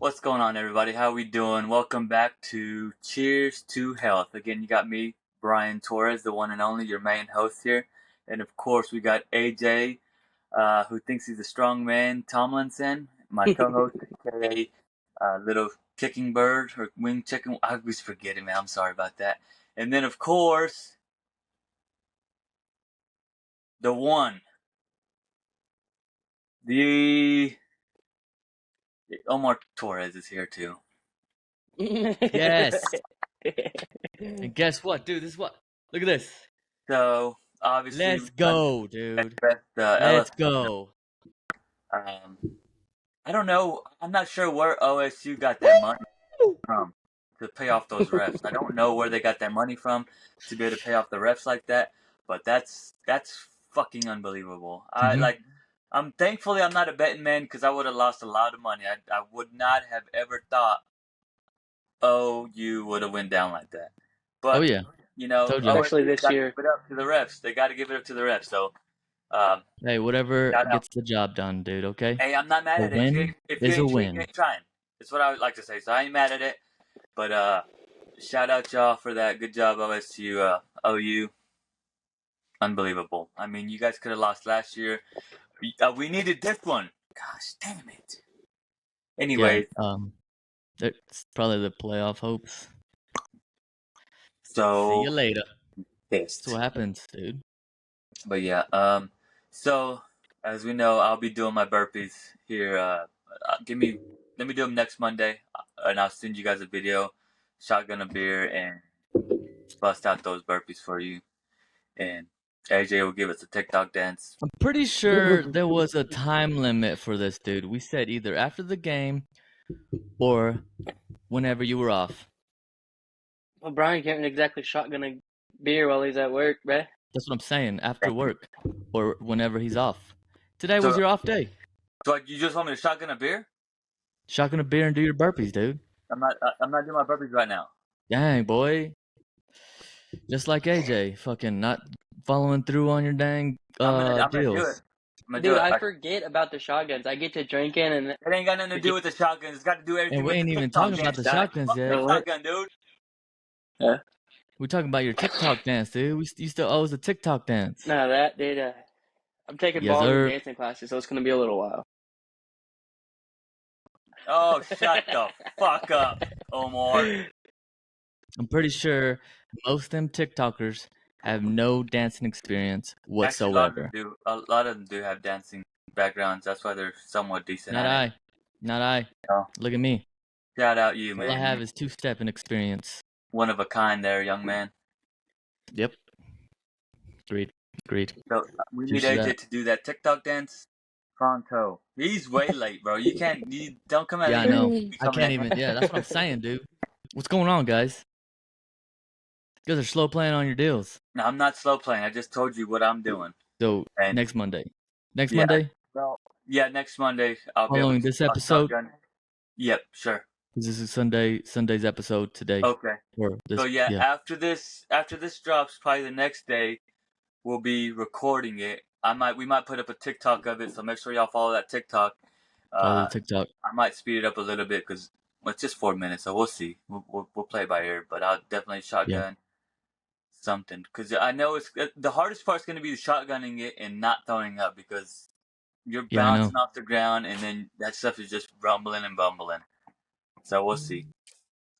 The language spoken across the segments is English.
What's going on, everybody? How we doing? Welcome back to Cheers to Health. Again, you got me, Brian Torres, the one and only, your main host here. And of course, we got AJ, who thinks he's a strong man, Tomlinson, my co-host, aka Little Kicking Bird or Wing Chicken. I always forget it, man. I'm sorry about that. And then, of course, the one, the Omar Torres is here too. Yes. And guess what, dude? This is what? Look at this. So obviously, Let's go, dude. LS. Let's go. I don't know. I'm not sure where OSU got that money from to pay off those refs. I don't know where they got that money from to be able to pay off the refs like that. But that's fucking unbelievable. I'm thankfully I'm not a betting man because I would have lost a lot of money. I would not have ever thought OU would have went down like that. But Oh yeah. you know, Told you. Especially this year. Give it up to the refs. They got to give it up to the refs. So, Hey, whatever shout out. gets the job done, dude. Okay. Hey, I'm not mad A at it. win If is you a ain't win. you ain't trying. That's what I would like to say. So I ain't mad at it. But shout out y'all for that. Good job, OSU, OU. Unbelievable. I mean, you guys could have lost last year. We needed this one. Gosh, damn it. Anyway, That's probably the playoff hopes. so See you later. pissed. That's what happens, dude. But yeah, so as we know, I'll be doing my burpees here. Let me do them next Monday, and I'll send you guys a video, shotgun a beer, and bust out those burpees for you. And AJ will give us a TikTok dance. I'm pretty sure there was a time limit for this, dude. We said either after the game or whenever you were off. Well, Brian can't exactly shotgun a beer while he's at work, bruh. That's what I'm saying. After work or whenever he's off. Today was So- your off day. So you just want me to shotgun a beer? Shotgun a beer and do your burpees, dude. I'm not doing my burpees right now. Dang, boy. Just like AJ, fucking not following through on your dang I'm gonna do deals. it. I'm gonna do Dude, it. I forget about the shotguns. I get to drinking and It ain't got nothing to do with the shotguns. It's got to do everything And we with ain't the even TikTok talking about dance, the dog. shotguns Fuck yet. the What? shotgun, dude. We're talking about your TikTok dance, dude. You still owe us a TikTok dance. no, that dude. I'm taking Yes, ballroom sir. dancing classes, so it's gonna be a little while. Oh, shut the fuck up, Omar. I'm pretty sure most of them TikTokers have no dancing experience Actually, whatsoever. a lot of them do have dancing backgrounds. That's why they're somewhat decent Not at it. Not I. No. Look at me. Shout out you, All man. I have is two-step in experience. One of a kind there, young man. Yep. Agreed. So we need Cheers to AJ that. to do that TikTok dance pronto. He's way late, bro. You don't come at Yeah, I me. know. You I come can't at- even. Yeah, that's what I'm saying, dude. What's going on, guys? You guys are slow playing on your deals. No, I'm not slow playing. I just told you what I'm doing. So And- next Monday. Next Yeah. Monday, Well, yeah, next Monday I'll be following able to this episode. shotgun. Yep, sure. Because this is Sunday's episode today. Okay. Or this, So yeah, after this drops, probably the next day, we'll be recording it. We might put up a TikTok of it, so make sure y'all follow that TikTok. follow the TikTok. I might speed it up a little bit because it's just 4 minutes, so we'll see. We'll play it by ear, but I'll definitely shotgun something because I know it's the hardest part's going to be shotgunning it and not throwing up because you're Yeah, I know. bouncing off the ground and then that stuff is just rumbling and bumbling. So we'll see.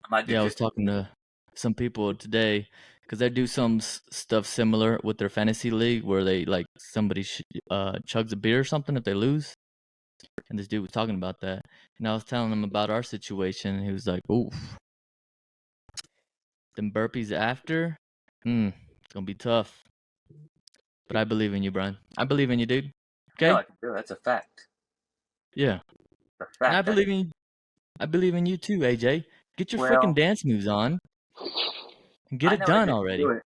I might do Yeah, I was talking to some people today because they do some stuff similar with their fantasy league where they like somebody chugs a beer or something if they lose. And this dude was talking about that, and I was telling him about our situation, and he was like, "Oof, them burpees after, it's gonna be tough." But I believe in you, Brian. I believe in you, dude. Okay? No, I can do it. That's a fact. Yeah. It's a fact. And I believe in you too, AJ. Get your Well, freaking dance moves on and get I it know I done can already. do it.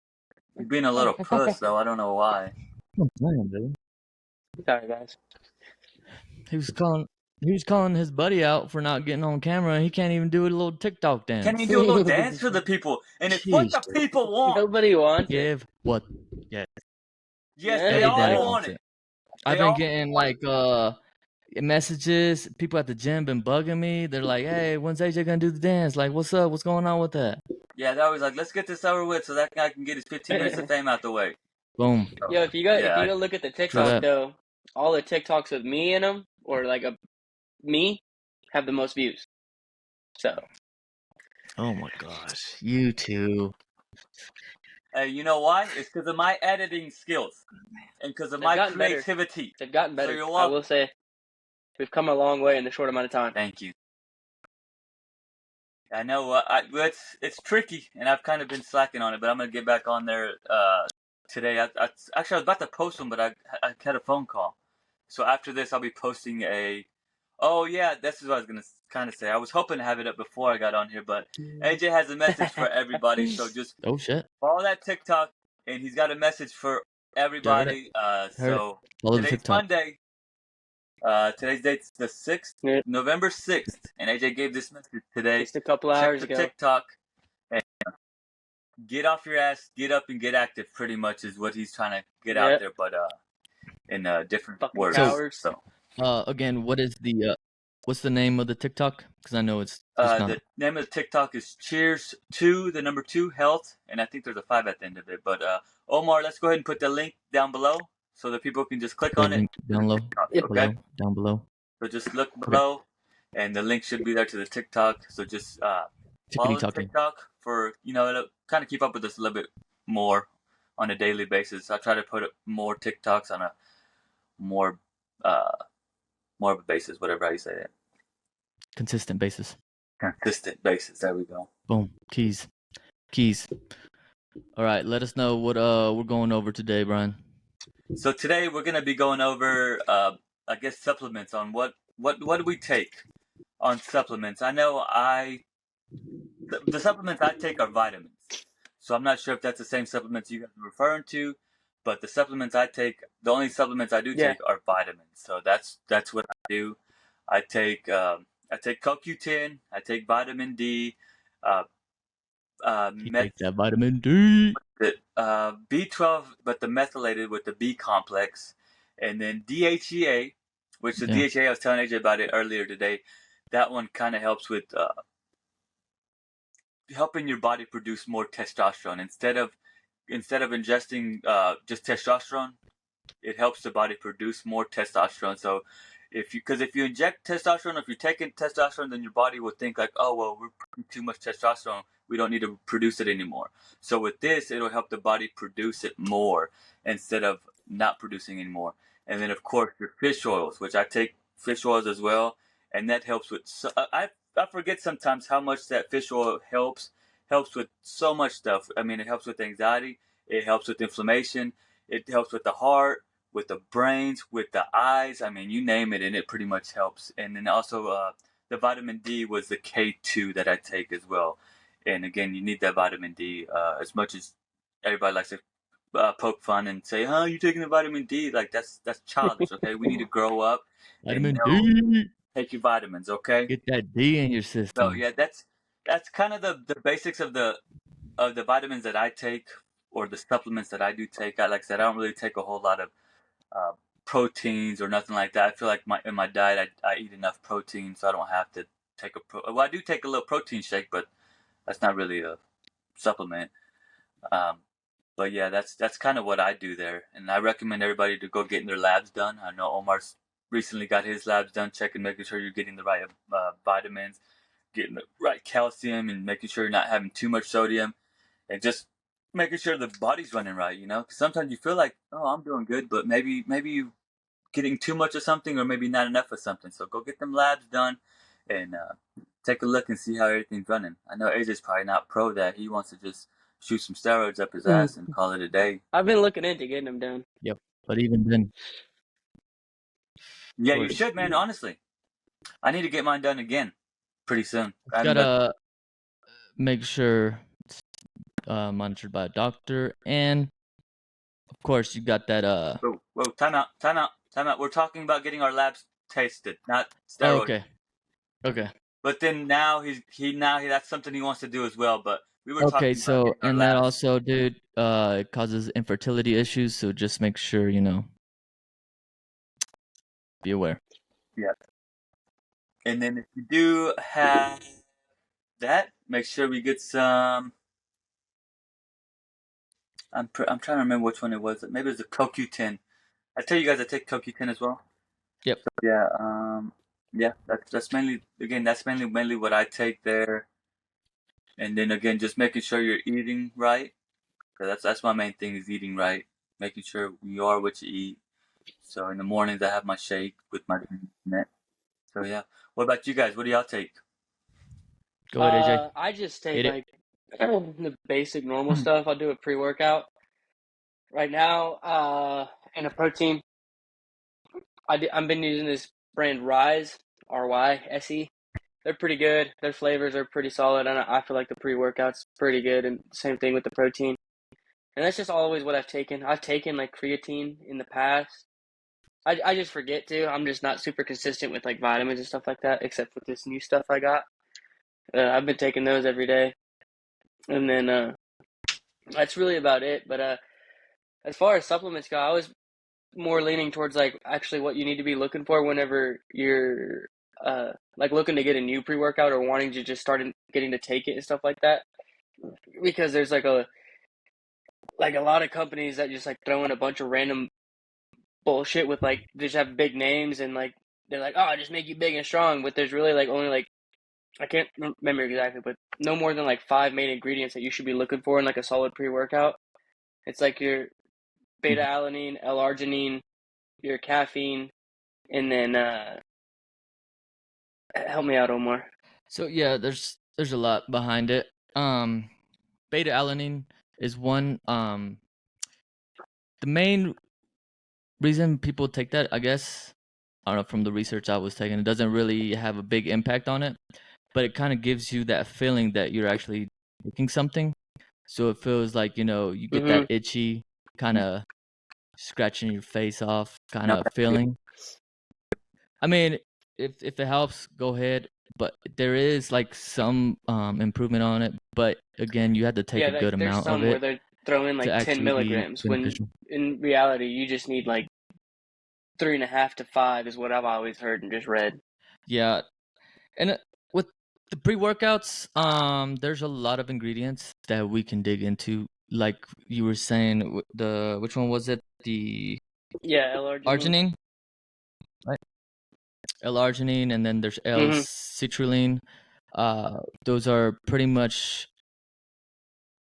You're being a little puss, though. I don't know why. I'm playing, dude. Sorry, guys. He was calling his buddy out for not getting on camera. He can't even do a little TikTok dance. Can you do a little dance for the people? And it's what the Jeez. people want. Nobody wants it. Give what? Yes, Yeah, they Everybody all want it. I've They been all getting want like messages. People at the gym been bugging me. They're like, "Hey, when's AJ gonna do the dance? Like, what's up? What's going on with that?" Yeah, they're always like, let's get this over with so that guy can get his 15 minutes of fame out the way. Boom. Yo, if you Yeah, go look at the True TikTok that. though, all the TikToks with me in them or like a me have the most views. So Oh my gosh, you two. Hey, you know why? It's because of my editing skills and because of they've my gotten better. creativity. They've gotten So better. you're I welcome. will say, we've come a long way in a short amount of time. Thank you. I know it's tricky, and I've kind of been slacking on it, but I'm gonna get back on there today. Actually, I was about to post one, but I had a phone call. So after this, I'll be posting a. Oh yeah, this is what I was gonna kind of say. I was hoping to have it up before I got on here, but AJ has a message for everybody. So just Oh shit. follow that TikTok, and he's got a message for everybody. Heard it. So Follow the today's TikTok. Monday. Today's date's the 6th, Yeah. November 6th, and AJ gave this message today. Just a couple Check hours the ago. TikTok and get off your ass, get up and get active. Pretty much is what he's trying to get out Yep. there, but in different Fucking words. cowards. So Again, what is the what's the name of the TikTok? Because I know it's just not. the name of the TikTok is Cheers to the number 2 Health, and I think there's a 5 at the end of it. But Omar, let's go ahead and put the link down below so that people can just click Put a on it. link down low. Yep. Below. Down below. So just look below, and the link should be there to the TikTok. So just follow Tippity the talking. TikTok for it'll kind of keep up with us a little bit more on a daily basis. I try to put up more TikToks on a more of a basis, whatever how you say it, Consistent basis. consistent basis. There we go. Boom. Keys. All right. Let us know what we're going over today, Brian. So today we're gonna be going over I guess supplements on what do we take on supplements. I know the supplements I take are vitamins. So I'm not sure if that's the same supplements you guys are referring to, but the supplements I take, the only supplements I do Yeah. take are vitamins. So that's what I do. I take CoQ10, I take vitamin D, He takes that vitamin D. B12, but the methylated with the B complex, and then DHEA, which the Yeah. DHEA I was telling AJ about it earlier today. That one kind of helps with helping your body produce more testosterone instead of ingesting just testosterone. It helps the body produce more testosterone. So if you inject testosterone, if you're taking testosterone, then your body will think like, oh well, we're putting too much testosterone, we don't need to produce it anymore. So with this, it'll help the body produce it more instead of not producing anymore. And then of course your fish oils, which I take fish oils as well, and that helps with. I forget sometimes how much that fish oil helps with so much stuff. I mean, it helps with anxiety, it helps with inflammation, it helps with the heart, with the brains, with the eyes. I mean, you name it, and it pretty much helps. And then also the vitamin D was the K2 that I take as well. And again, you need that vitamin D as much as everybody likes to poke fun and say, "Huh, you taking the vitamin D?" Like that's childish. Okay, we need to grow up Vitamin and D. take your vitamins. Okay. Get that D in your So system. yeah, that's kind of the basics of the vitamins that I take or the supplements that I do take. Like I said, I don't really take a whole lot of proteins or nothing like that. I feel like in my diet I eat enough protein, so I don't have to take well, I do take a little protein shake, but that's not really a supplement. But yeah, that's kind of what I do there, and I recommend everybody to go getting their labs done. I know Omar's recently got his labs done, making sure you're getting the right vitamins, getting the right calcium, and making sure you're not having too much sodium, and just making sure the body's running right. You know, 'cause sometimes you feel like, oh, I'm doing good, but maybe you getting too much of something or maybe not enough of something. So go get them labs done and take a look and see how everything's running. I know AJ's probably not pro that. He wants to just shoot some steroids up his ass and call it a day. I've been looking into getting them done. Yep. But even then, Yeah, you course. should, man. Honestly, I need to get mine done again pretty soon. I haven't gotta make sure it's monitored by a doctor, and of course you got that Whoa, time out. We're talking about getting our labs tested, not Oh, steroids. okay. But then now that's something he wants to do as well. But we were talking Okay, about so getting our and that labs. also, dude, it causes infertility issues. So just make sure be aware. Yeah. And then if you do have that, make sure we get some. I'm trying to remember which one it was. Maybe it was the CoQ10. I tell you guys I take CoQ10 as well. Yep. So, yeah. Yeah. That's mainly what I take there. And then again, just making sure you're eating right. 'Cause that's my main thing is eating right. Making sure you are what you eat. So in the mornings I have my shake with my drink in it. So yeah. What about you guys? What do y'all take? Go ahead, AJ. I just take Hit it. like the basic normal stuff. I'll do a pre-workout right now. And a protein. I've been using this brand Rise, RYSE. They're pretty good. Their flavors are pretty solid, and I feel like the pre-workout's pretty good. And same thing with the protein. And that's just always what I've taken. I've taken like creatine in the past. I just forget to. I'm just not super consistent with like vitamins and stuff like that, except with this new stuff I got. I've been taking those every day, and then that's really about it. But as far as supplements go, I was more leaning towards like actually what you need to be looking for whenever you're like looking to get a new pre-workout or wanting to just start getting to take it and stuff like that. Because there's like a lot of companies that just like throw in a bunch of random bullshit with like they just have big names and like they're like, oh, just make you big and strong, but there's really like only like I can't remember exactly, but no more than like 5 main ingredients that you should be looking for in like a solid pre-workout. It's like your beta alanine, L-arginine, your caffeine, and then help me out, Omar. So yeah, there's a lot behind it. Beta alanine is one. The main reason people take that, I guess, I don't know, from the research I was taking, it doesn't really have a big impact on it, but it kind of gives you that feeling that you're actually taking something. So it feels like, you get that itchy kind of scratching your face off kind No, of feeling. I mean, if it helps, go ahead. But there is like some improvement on it. But again, you have to take a good There's amount of some where it they're throwing to like 10 actually be milligrams when beneficial. in reality you just need like 3.5 to 5 is what I've always heard and just read. Yeah, and with the pre-workouts, there's a lot of ingredients that we can dig into. Like you were saying, which one was it? The Yeah, L-arginine. arginine, right? L-arginine, and then there's L-citrulline. Those are pretty much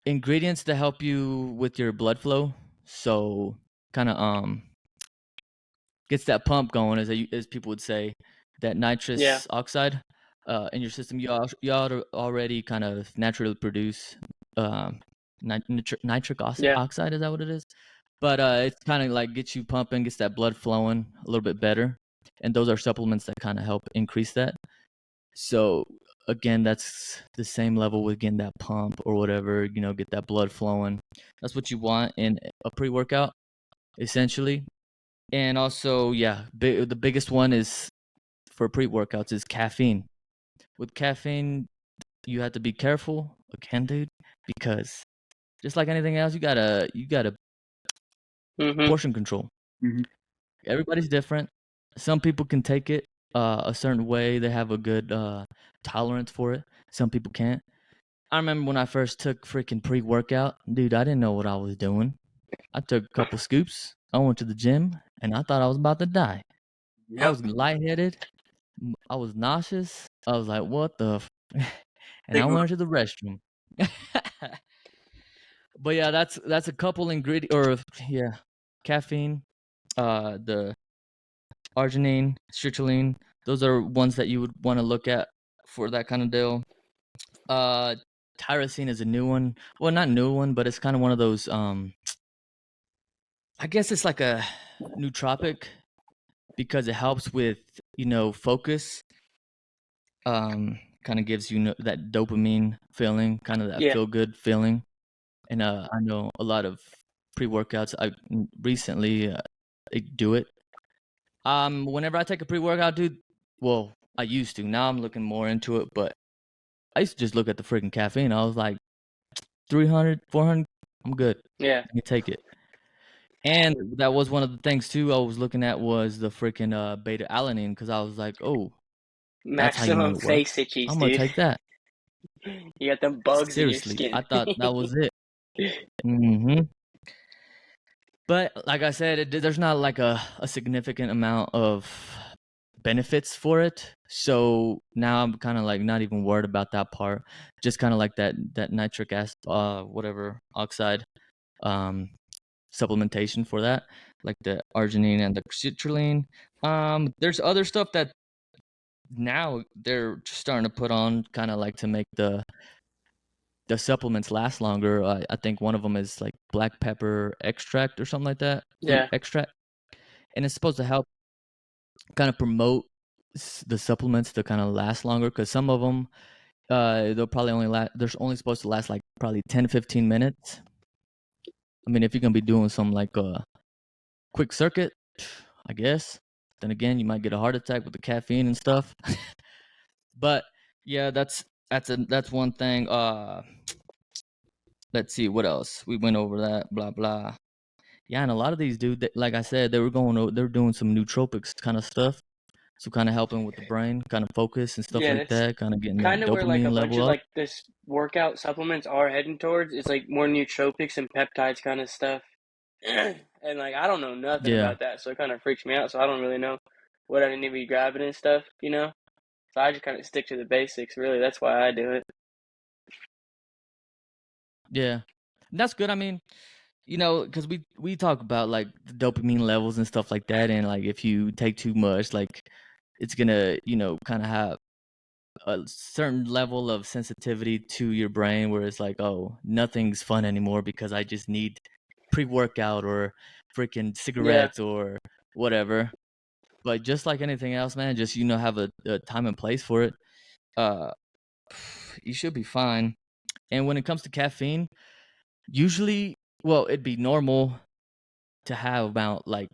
ingredients that help you with your blood flow. So kind of gets that pump going, as people would say. That nitrous oxide in your system, you already kind of naturally produce nitric oxide. Is that what it is? But it's kind of like gets you pumping, gets that blood flowing a little bit better. And those are supplements that kind of help increase that. So again, that's the same level with getting that pump or whatever, get that blood flowing. That's what you want in a pre-workout, essentially. And also, yeah, the biggest one is for pre-workouts is caffeine. With caffeine, you have to be careful, again, dude, because just like anything else, you gotta portion control. Everybody's different. Some people can take it a certain way. They have a good tolerance for it. Some people can't. I remember when I first took freaking pre-workout, dude, I didn't know what I was doing. I took a couple scoops. I went to the gym, and I thought I was about to die. Yep. I was lightheaded. I was nauseous. I was like, what the and I went to the restroom. But yeah, that's a couple ingredient caffeine, the arginine, citrulline. Those are ones that you would want to look at for that kind of deal. Tyrosine is a new one. Well, not new one, but it's kind of one of those. I guess it's like a nootropic because it helps with focus. Kind of gives you that dopamine feeling, kind of that feel good feeling. And I know a lot of pre-workouts. I recently they do it. Whenever I take a pre-workout, dude, well, I used to. Now I'm looking more into it, but I used to just look at the freaking caffeine. I was like, 300, 400, I'm good. Yeah. Let me take it. And that was one of the things too I was looking at was the freaking beta alanine because I was like, oh, that's how you know Maximum it works. face itchies, I'm gonna dude. take that. You got them bugs in your Seriously, skin. I thought that was it. Hmm. But like I said, there's not like a significant amount of benefits for it. So now I'm kind of like not even worried about that part. Just kind of like that nitric acid, whatever oxide, um, supplementation for that, like the arginine and the citrulline. There's other stuff that now they're starting to put on, kind of like to make the supplements last longer. I think one of them is like black pepper extract or something like that, fruit Yeah. extract, and it's supposed to help kind of promote the supplements to kind of last longer because some of them they'll probably only last. They're only supposed to last like probably 10-15 minutes. I mean, if you're gonna be doing some like quick circuit, I guess. Then again, you might get a heart attack with the caffeine and stuff. But yeah, that's one thing. Let's see what else. We went over that. Blah blah. Yeah, and a lot of these dudes, like I said, they're doing some nootropics kind of stuff. So kind of helping with the brain, kind of focus and stuff Yeah, like that's that, kind of getting that kind of where like a dopamine bunch level of up. like this workout supplements are heading towards. It's like more nootropics and peptides kind of stuff. And like I don't know nothing Yeah. about that, so it kind of freaks me out. So I don't really know what I need to be grabbing and stuff, you know. So I just kind of stick to the basics. Really, that's why I do it. Yeah. That's good. I mean, because we talk about like the dopamine levels and stuff like that, and like if you take too much, like it's gonna, kind of have a certain level of sensitivity to your brain where it's like, oh, nothing's fun anymore because I just need pre-workout or freaking Yeah, cigarettes or whatever. But just like anything else, man, just have a time and place for it. Uh, you should be fine. And when it comes to caffeine, usually, well, it'd be normal to have about like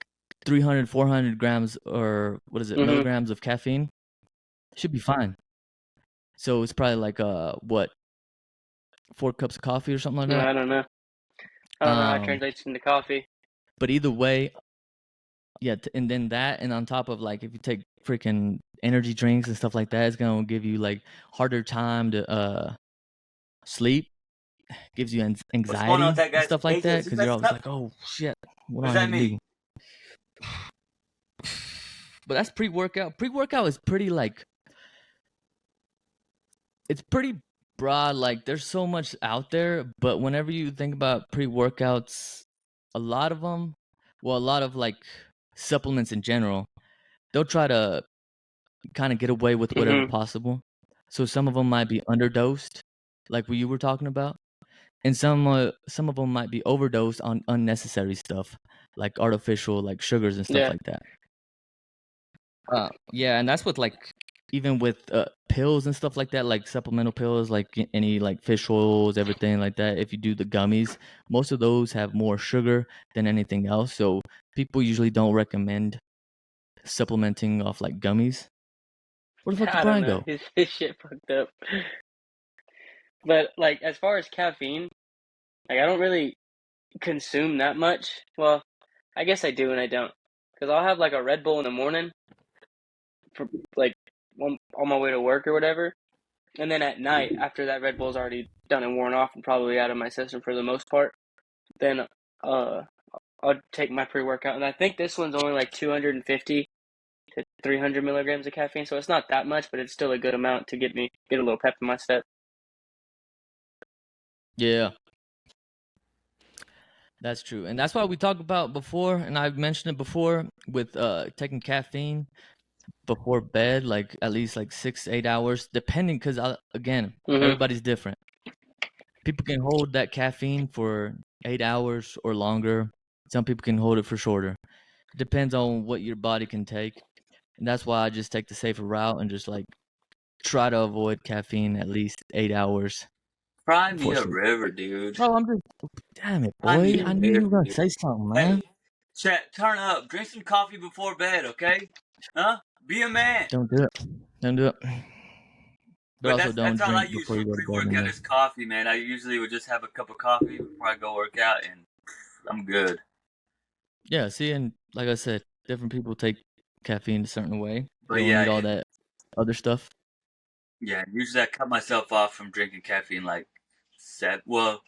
300, 400 grams or what is it, mhm. milligrams of caffeine. Should be fine. So it's probably like what, 4 cups of coffee or something like No, that. I don't know. I don't know how it Um, translates into coffee. but either way, yeah, and then that, and on top of like if you take freaking energy drinks and stuff like that, it's gonna give you like harder time to sleep, gives you What's going on with anxiety that, and guys? stuff like AJ, that is this because you're messing always up? like, oh shit, what What do does I that need to mean? do? But that's pre-workout. Pre-workout is pretty like, it's pretty broad. Like there's so much out there, but whenever you think about pre-workouts, a lot of them, well, a lot of like supplements in general, they'll try to kind of get away with whatever Mhm. possible. So some of them might be underdosed, like what you were talking about, and some of them might be overdosed on unnecessary stuff, like artificial, like sugars and stuff Yeah. like that. Yeah, and that's with like even with pills and stuff like that, like supplemental pills, like any like fish oils, everything like that. If you do the gummies, most of those have more sugar than anything else. So people usually don't recommend supplementing off like gummies. Where the fuck did I don't Brian know. go? His shit fucked up. But like as far as caffeine, like I don't really consume that much. Well, I guess I do and I don't. Because I'll have like a Red Bull in the morning for like on my way to work or whatever. And then at night, after that Red Bull's already done and worn off and probably out of my system for the most part, then uh I'll take my pre-workout. And I think this one's only like 250 to 300 milligrams of caffeine, so it's not that much, but it's still a good amount to get a little pep in my step. Yeah, that's true. And that's why we talked about before, and I've mentioned it before with taking caffeine before bed, like at least like 6 to 8 hours, depending, because again, Mhm. everybody's different. People can hold that caffeine for 8 hours or longer. Some people can hold it for shorter. It depends on what your body can take. And that's why I just take the safer route and just like try to avoid caffeine at least 8 hours Cry me before a sleep. river, dude. Bro, I'm just, damn it, Cry me boy. a I knew you river, were gonna dude. say something, man. Hey, chat, turn up. Drink some coffee before bed, okay? Huh? Be a man. Don't do it. Don't do it. But But also that's don't all I drink use before for you go to bed pre-workout either. is coffee, man. I usually would just have a cup of coffee before I go work out, and I'm good. Yeah, see, and like I said, different people take caffeine a certain way. But They don't yeah, need all that other stuff. yeah. Usually I cut myself off from drinking caffeine like well,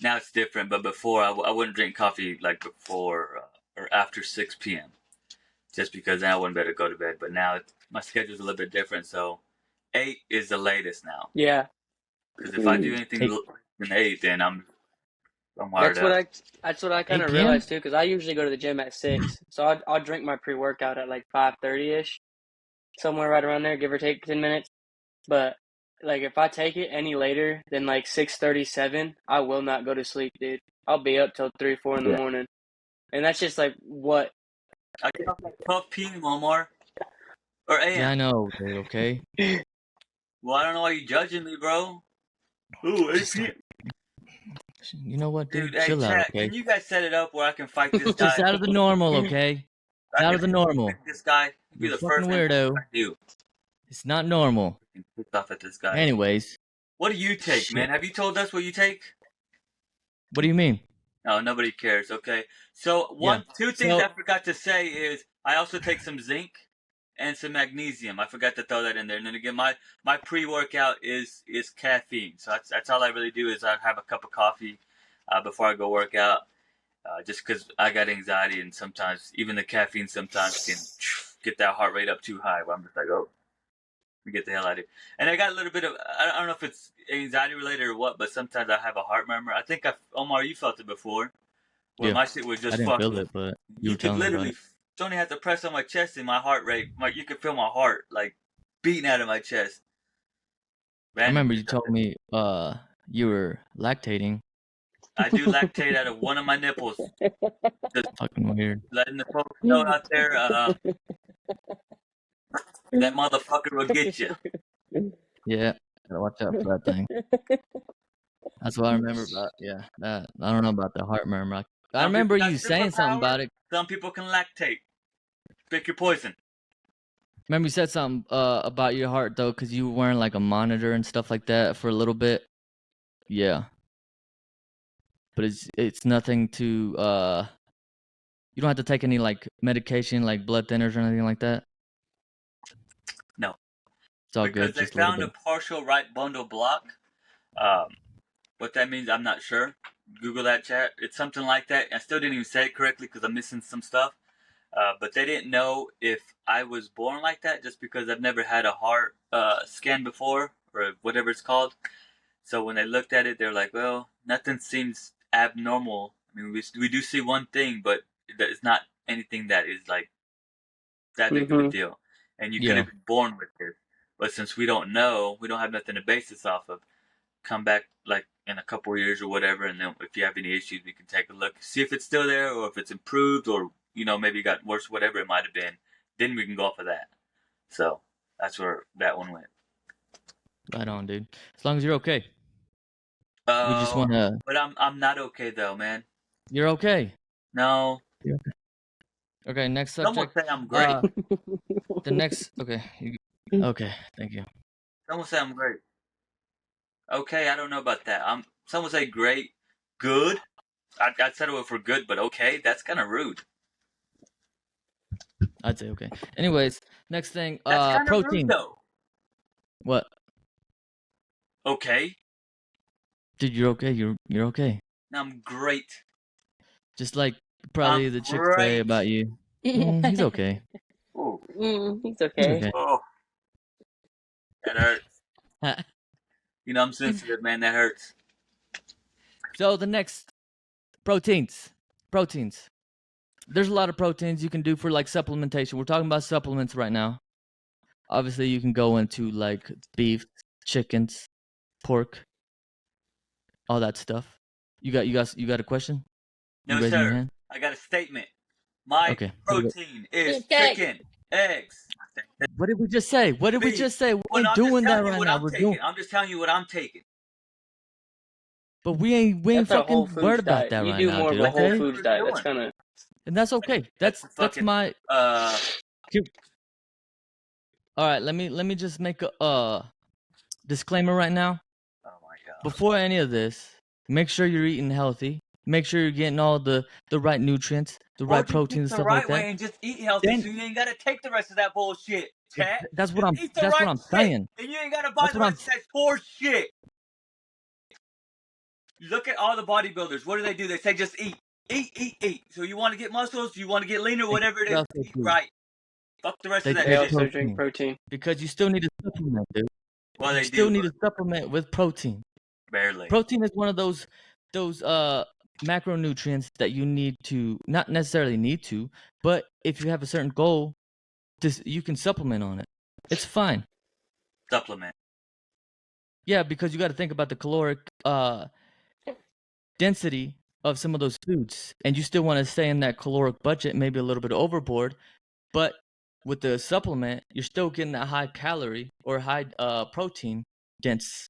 now it's different, but before I wouldn't drink coffee like before or after 6 p.m. just because then I wouldn't be able to go to bed. But now my schedule's a little bit different, so 8 is the latest now. Yeah, Because if I do anything Eight. later than 8, then I'm wired that's what up. that's what I kind 8 of p.m.? realized too. Because I usually go to the gym at 6, so I'll drink my pre-workout at like 5:30 ish, somewhere right around there, give or take 10 minutes. But like if I take it any later than like 6:37, I will not go to sleep, dude. I'll be up till 3, 4 in the Yeah. morning, and that's just like what. I get off at 12 p.m. Omar or a.m. Yeah, I know, dude, okay? Well, I don't know why you judging me, bro. Ooh, 8 Just p.m. You know what, Dude, dude? hey, Chill out, chat, okay? can you guys set it up where I can fight this guy? Just out of the normal, okay? I Out can of the normal. fight this guy. He'll be You're a the fucking first weirdo. I do. It's not normal. Pissed off at this guy. Anyways, What do you take, shit. man? Have you told us what you take? What do you mean? No, nobody cares. Okay. So Yeah. two things So- I forgot to say is I also take some zinc and some magnesium. I forgot to throw that in there. And then again, my pre-workout is caffeine. So that's all I really do is I have a cup of coffee before I go work out. Just because I got anxiety and sometimes even the caffeine sometimes can get that heart rate up too high. Where I'm just like, oh, let me get the hell out of here. And I got a little bit of I don't know if it's anxiety related or what, but sometimes I have a heart murmur. I think Omar, you felt it before. Where Yeah. my shit was I just didn't fucking. feel it, but you You were could telling me about literally it. don't even have to press on my chest and my heart rate. You could feel my heart like beating out of my chest. I remember you Randomly. told me you were lactating. I do lactate out of one of my nipples. Fucking weird. Letting the folks know out there, that motherfucker will get you. Yeah. Gotta watch out for that thing. That's what I remember about. Yeah. That I don't know about the heart murmur. I Some remember people got you saying something about superpowers, it. Some people can lactate. Pick your poison. Remember you said something about your heart though, because you were wearing like a monitor and stuff like that for a little bit. Yeah. But it's nothing to you don't have to take any like medication like blood thinners or anything like that. No. It's all Because good. they Just a little found a bit. partial right bundle block. What that means, I'm not sure. Google that, chat. It's something like that. I still didn't even say it correctly because I'm missing some stuff. But they didn't know if I was born like that just because I've never had a heart scan before or whatever it's called. So when they looked at it, they're like, well, nothing seems abnormal. I mean, we do see one thing, but it's not anything that is like that big of a deal. And you could Yeah. have been born with it. But since we don't know, we don't have nothing to base this off of. Come back like in a couple of years or whatever, and then if you have any issues, we can take a look, see if it's still there or if it's improved or maybe got worse, whatever it might have been. Then we can go off of that. So that's where that one went. Right on, dude. As long as you're okay. We just wanna. But I'm not okay though, man. You're okay. No. Okay. Next Someone subject. say I'm great. The next. Okay. Okay. Thank you. Someone say I'm great. Okay, I don't know about that. Someone say great, good. I'd settle it for good, but okay, that's kind of rude. I'd say okay. Anyways, next thing. That's kind of Protein. rude though. What? Okay. Dude, you're okay. You're okay. I'm great. Just like probably I'm the chicks say great. about you. He's okay. Oh. He's He's okay. okay. Oh. That hurts. I'm sensitive, man. That hurts. So the next proteins. There's a lot of proteins you can do for like supplementation. We're talking about supplements right now. Obviously, you can go into like beef, chickens, pork, all that stuff. You got a question? No, You raising your sir. hand? I got a statement. My Okay. protein is Okay. chicken, eggs. What did we just say? What did we Beef. just say? We Well, ain't I'm just doing that telling you right what now. I'm We're taking. doing, I'm just telling you what I'm taking. but we ain't That's a whole fucking foods worried about diet. that You right do now, more dude. of a whole Okay, foods diet. That's kind of. and that's okay. That's fucking, my. All right, let me just make a disclaimer right now. Oh my god. Before any of this, make sure you're eating healthy. make sure you're getting all the right nutrients, the Or right just eat proteins and the stuff right like that. way and just eat healthy, Then so you ain't gotta take the rest of that bullshit, chat. that's what Just I'm eat the right shit, saying. and you ain't gotta buy That's the what I'm rest of that horse shit. You look at all the bodybuilders. What do? They say just eat, eat, eat, eat. So you want to get muscles, you want to get leaner, whatever it They is, also eat do. right. Fuck the rest They of that They take shit. also drink protein. because you still need a supplement, dude. Well, You they still do, need but a supplement with protein. barely. Protein is one of those macronutrients that you need to, not necessarily need to, but if you have a certain goal, you can supplement on it. It's fine. Supplement. Yeah, because you got to think about the caloric density of some of those foods, and you still want to stay in that caloric budget, maybe a little bit overboard, but with the supplement, you're still getting that high calorie or high protein dense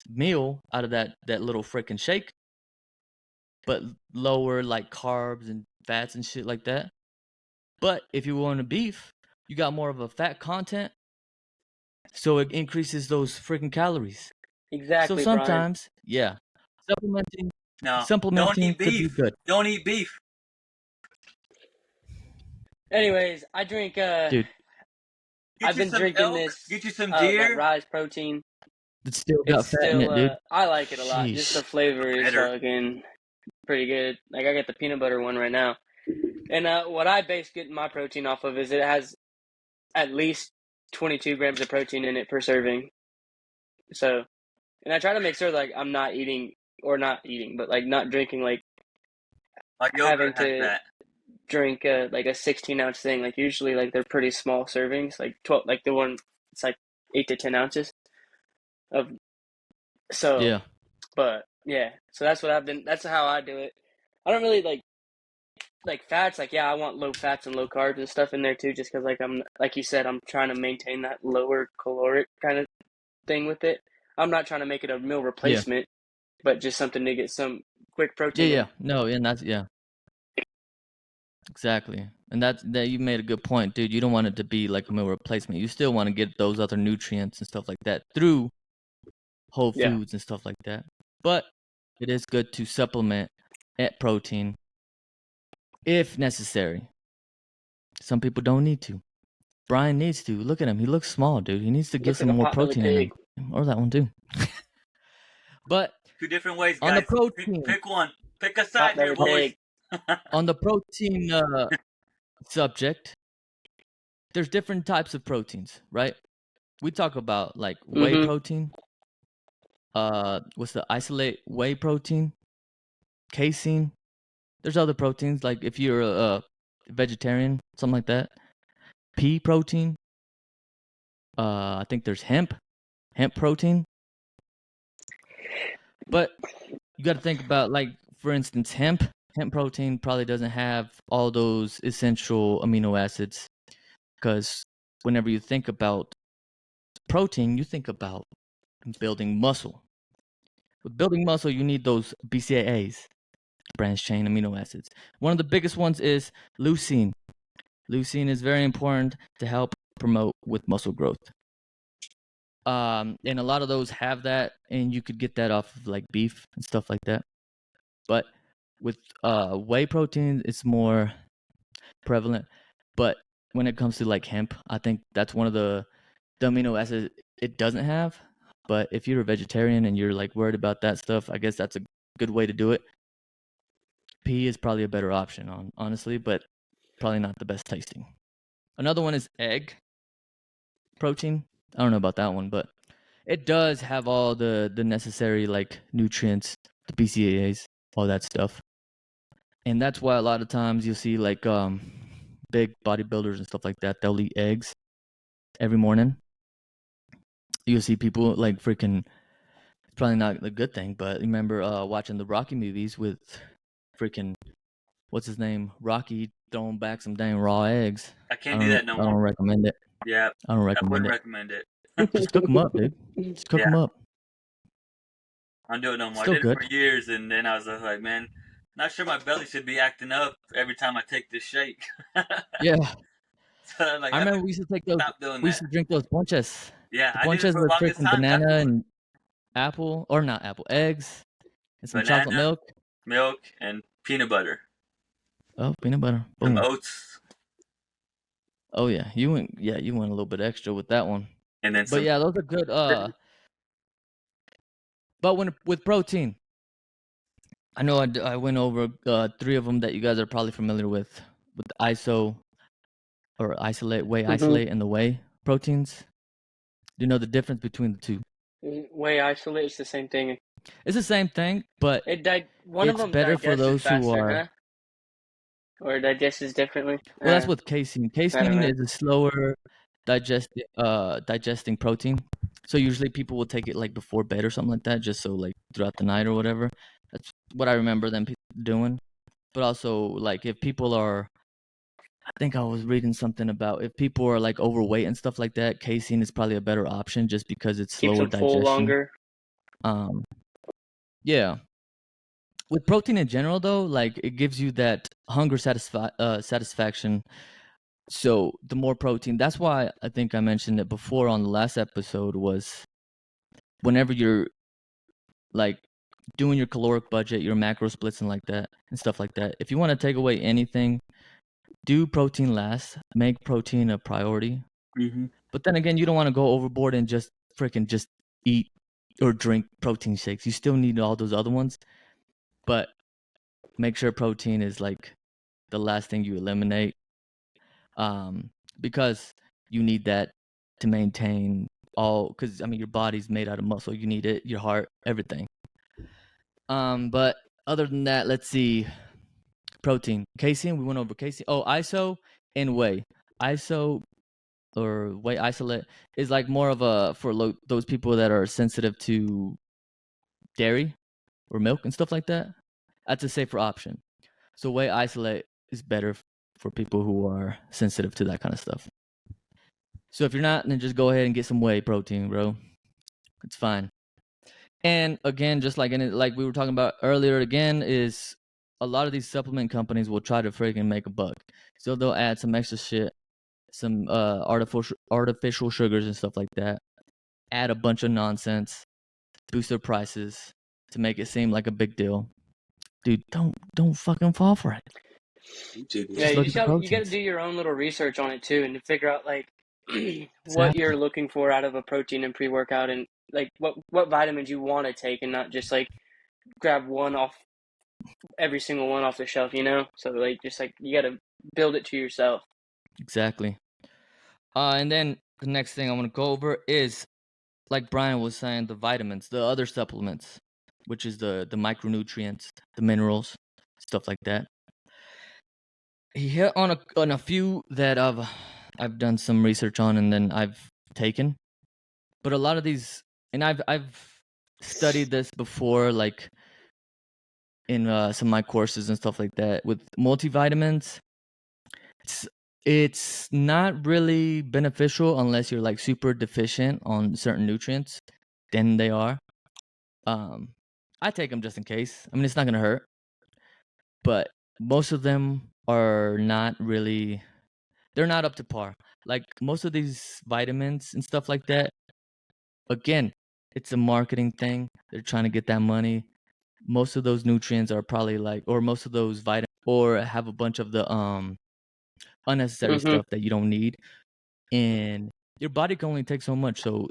meal out of that little freaking shake, but lower like carbs and fats and shit like that. But if you want a beef, you got more of a fat content, so it increases those freaking calories. Exactly, So Brian. sometimes, yeah, supplementing No, don't eat could be beef. good. Don't eat beef. Anyways, I drink. Dude, I've been some drinking elk. this. Get you some That deer. Rise protein. it's still got It's fat in still. it, dude. I like it a lot. Just the Sheesh. flavor is Better. fucking pretty good. Like I got the peanut butter one right now, and what I base getting my protein off of is it has at least 22 grams of protein in it per serving. So, and I try to make sure like I'm not eating or not eating, but like not drinking like Like having yogurt has to that. drink like a 16-ounce thing. Like usually like they're pretty small servings, like 12, like the one it's like 8 to 10 ounces of. So, Yeah. but yeah, so that's what I've been. That's how I do it. I don't really like fats. Like yeah, I want low fats and low carbs and stuff in there too, just because like I'm like you said, I'm trying to maintain that lower caloric kind of thing with it. I'm not trying to make it a meal replacement, but just something to get some quick protein. Yeah. No, and that's exactly. And that you made a good point, dude. You don't want it to be like a meal replacement. You still want to get those other nutrients and stuff like that through whole foods and stuff like that. But it is good to supplement at protein if necessary. Some people don't need to. Brian needs to. Look at him. He looks small, dude. He needs to get Looks some like a more potbelly protein in pig. him. Or that one too. But Two different ways, guys. on the protein, Pick one. Pick a side here, Potbelly boys. pig. on the protein subject, there's different types of proteins, right? We talk about like whey protein. What's the isolate whey protein? Casein. There's other proteins like if you're a vegetarian, something like that. Pea protein. I think there's hemp protein. But you got to think about like, for instance, hemp protein probably doesn't have all those essential amino acids, because whenever you think about protein, you think about building muscle. With building muscle, you need those BCAAs, branched chain amino acids. One of the biggest ones is leucine. Leucine is very important to help promote with muscle growth. And a lot of those have that, and you could get that off of like beef and stuff like that. But with whey protein, it's more prevalent. But when it comes to like hemp, I think that's one of the amino acids it doesn't have. But if you're a vegetarian and you're like worried about that stuff, I guess that's a good way to do it. Pea is probably a better option, honestly, but probably not the best tasting. Another one is egg protein. I don't know about that one, but it does have all the necessary like nutrients, the BCAAs, all that stuff. And that's why a lot of times you'll see like big bodybuilders and stuff like that, they'll eat eggs every morning. You'll see people like freaking, it's probably not a good thing, but remember watching the Rocky movies with freaking, what's his name? Rocky throwing back some dang raw eggs. I can't do that no more. I don't recommend it. Yeah. I don't I recommend wouldn't it. recommend it. Just cook them up, dude. Just cook them up. I don't do it no more. Still I did good. it for years, and then I was like, man, not sure my belly should be acting up every time I take this shake. Yeah. So I'm like, I remember we used to take those. stop doing We used that. to drink those ponches. Yeah, The I did it ponches for the with longest freaking time. banana and apple, or not apple, eggs, and some chocolate Banana. milk. milk, and peanut butter. Oh, peanut butter. Some Boom. oats, Oh yeah, you went. Yeah, you went a little bit extra with that one. and then But some. yeah, those are good. But when with protein, I know I went over 3 of them that you guys are probably familiar with the ISO or isolate, whey Mm-hmm. isolate, and the whey proteins. Do you know the difference between the two? Whey isolate is the same thing. It's the same thing, but One of it's them better for digests those who faster, are. huh? Or digests differently. Well, that's with casein. I don't Casein know. is a slower digesting protein. So usually people will take it like before bed or something like that, just so like throughout the night or whatever. That's what I remember them doing. But also like if people are, I think I was reading something about if people are like overweight and stuff like that, casein is probably a better option just because it's Keeps slower them full digestion. longer. Yeah. With protein in general though, like it gives you that hunger satisfaction. So the more protein, that's why I think I mentioned it before on the last episode, was whenever you're like doing your caloric budget, your macro splits and like that and stuff like that. If you want to take away anything, do protein last, make protein a priority. Mm-hmm. But then again, you don't want to go overboard and just freaking just eat or drink protein shakes. You still need all those other ones, but make sure protein is like the last thing you eliminate, because you need that to maintain all. Because I mean, your body's made out of muscle. You need it, your heart, everything. But other than that, let's see. Protein, casein. We went over casein. Oh, ISO and whey. ISO or whey isolate is like more of a for those people that are sensitive to dairy or milk and stuff like that. That's a safer option. So whey isolate is better for people who are sensitive to that kind of stuff. So if you're not, then just go ahead and get some whey protein, bro. It's fine. And again, just like like we were talking about earlier, again, is a lot of these supplement companies will try to freaking make a buck. So they'll add some extra shit, some artificial sugars and stuff like that. Add a bunch of nonsense, boost their prices to make it seem like a big deal. Dude, don't fucking fall for it. Yeah, Just look at the you got to proteins. do your own little research on it too, and to figure out like what you're looking for out of a protein and pre-workout, and like what vitamins you want to take, and not just like grab one off every single one off the shelf, you know? So like just like you got to build it to yourself. Exactly. And then the next thing I want to go over is, like Brian was saying, the vitamins, the other supplements, which is the micronutrients, the minerals, stuff like that. He hit on a few that I've done some research on and then I've taken. But a lot of these, and I've studied this before, like in some of my courses and stuff like that. With multivitamins, it's not really beneficial unless you're like super deficient on certain nutrients. Then they are. I take them just in case. I mean, it's not gonna hurt, but most of them are not really. They're not up to par. Like most of these vitamins and stuff like that. Again, it's a marketing thing. They're trying to get that money. Most of those nutrients are probably like, or most of those vitamins, or have a bunch of the unnecessary Mm-hmm. stuff that you don't need, and your body can only take so much. So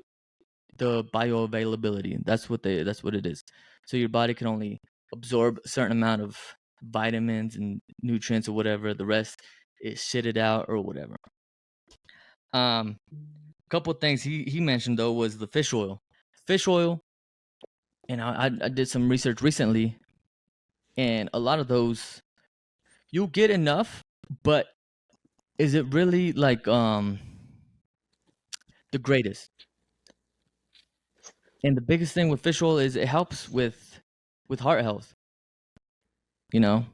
the bioavailability, that's what it is. So your body can only absorb a certain amount of vitamins and nutrients or whatever. The rest is shitted out or whatever. Couple of things he mentioned though was the fish oil. Fish oil, and I did some research recently, and a lot of those you'll get enough, but is it really like the greatest? And the biggest thing with fish oil is it helps with heart health. You know,